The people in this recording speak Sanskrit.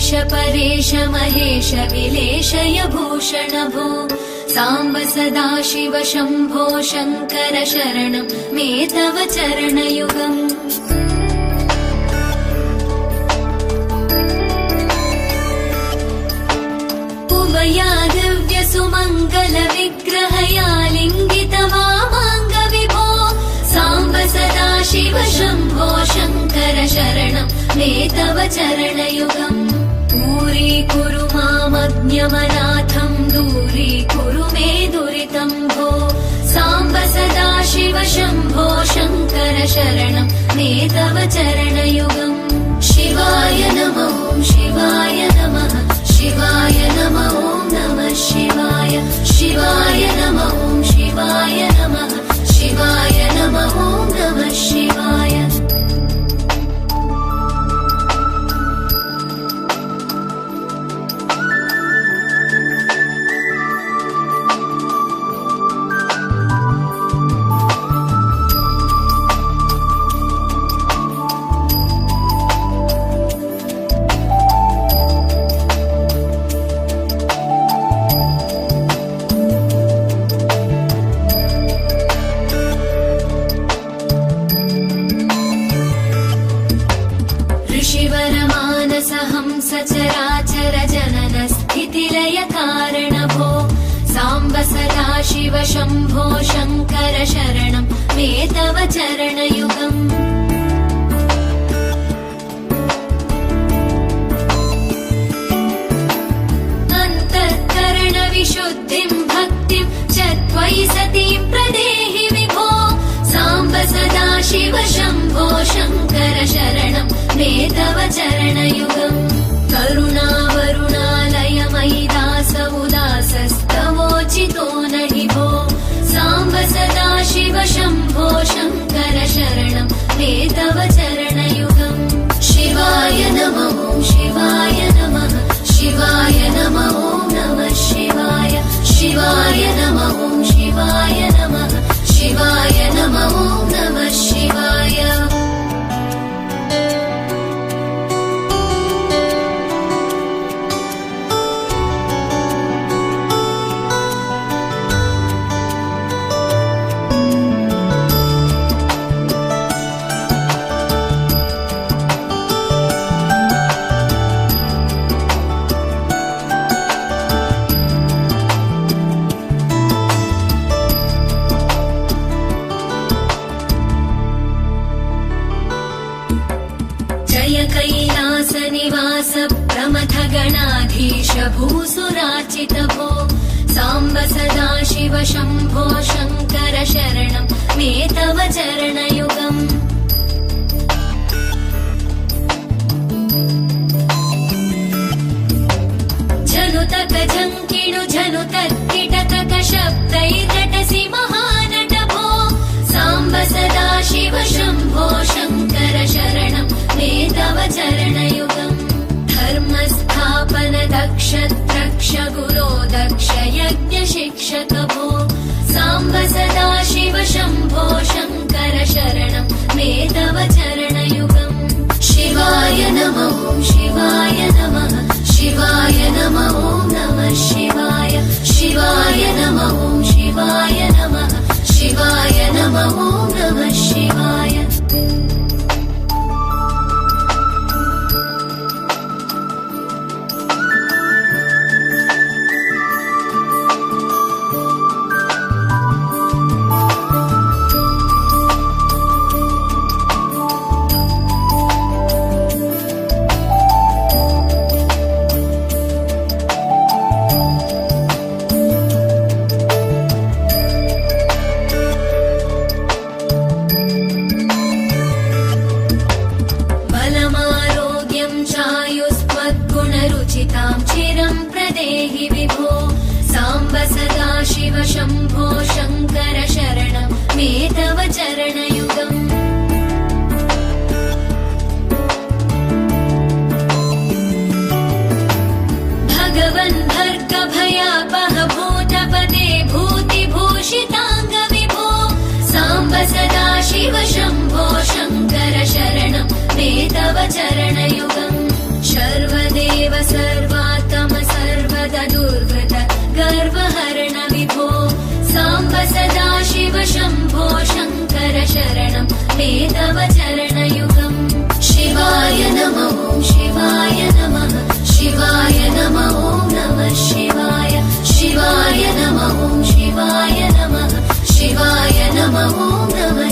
ईश परेश महेश विलेशय भूषण भो साम्ब सदाशिव शम्भो शङ्कर शरणं मे तव चरणयुगम् उमया दिव्य सुमङ्गल विग्रहया लिङ्गित वामाङ्ग विभो साम्ब सदाशिव शम्भो शङ्कर शरणं मे तव चरणयुगम् दूरीकुरु मामज्ञमनाथं दूरीकुरु मे दुरितं भो साम्ब सदाशिव शम्भो शङ्कर शरणं मे तव चरणयुगम् शिवाय नमः शिवाय नमः शिवाय नमः नमः शिवाय शिवाय नमः शिवाय नमः शिवाय नमः नमः शिवाय सचराचर जनन स्थितिलय कारण भो साम्ब सदाशिव शम्भो शङ्कर शरणं मे तव चरणयुगम् अन्तःकरण विशुद्धिं भक्तिं च त्वयि सतीं प्रदेहि विभो साम्ब सदाशिव शम्भो शङ्कर शरणं मे तव चरणयुगम् करुणावरुणालयमयि दास उदासस्तवोचितो नहि भो साम्ब सदाशिव शम्भो शङ्कर शरणं मे तव चरणयुगम् शिवाय नमः शिवाय नमः शिवाय नमः नमः शिवाय शिवाय नमः शिवाय नमः शिवाय नमः नमः शिवाय कैलास निवास प्रमथ गणाधीश भूसुरार्चित भो साम्ब सदाशिव शम्भो शङ्कर शरणं मे तव चरणयुगम् झनुतक झङ्किणु झनुतत्किटतक शब्दैर्नटसि महानट भो साम्ब सदाशिव शम्भो शङ्कर शरणं मे तव चरणयुगम् धर्मस्थापन दक्ष द्रक्ष गुरो दक्ष यज्ञ शिक्षक भो साम्ब सदाशिव शम्भो शङ्कर शरणं मे तव चरणयुगम् शिवाय नमः शिवाय नमः शिवाय नमः नमः शिवाय शिवाय नमः शिवाय नमः शिवाय नमः नमः शिवाय चिरं प्रदेहि विभो साम्ब सदाशिव शम्भो शङ्कर शरणं मे तव चरणयुगम् भगवन् भर्गभयापह भूतपदे भूतिभूषिताङ्ग विभो साम्ब सदाशिव शम्भो शङ्कर शरणं मे तव चरणयुगम् शर्वदेव मे तव चरणयुगम् शिवाय नमः शिवाय नमः शिवाय नमः नमः शिवाय शिवाय नमः शिवाय नमः शिवाय नमः नमः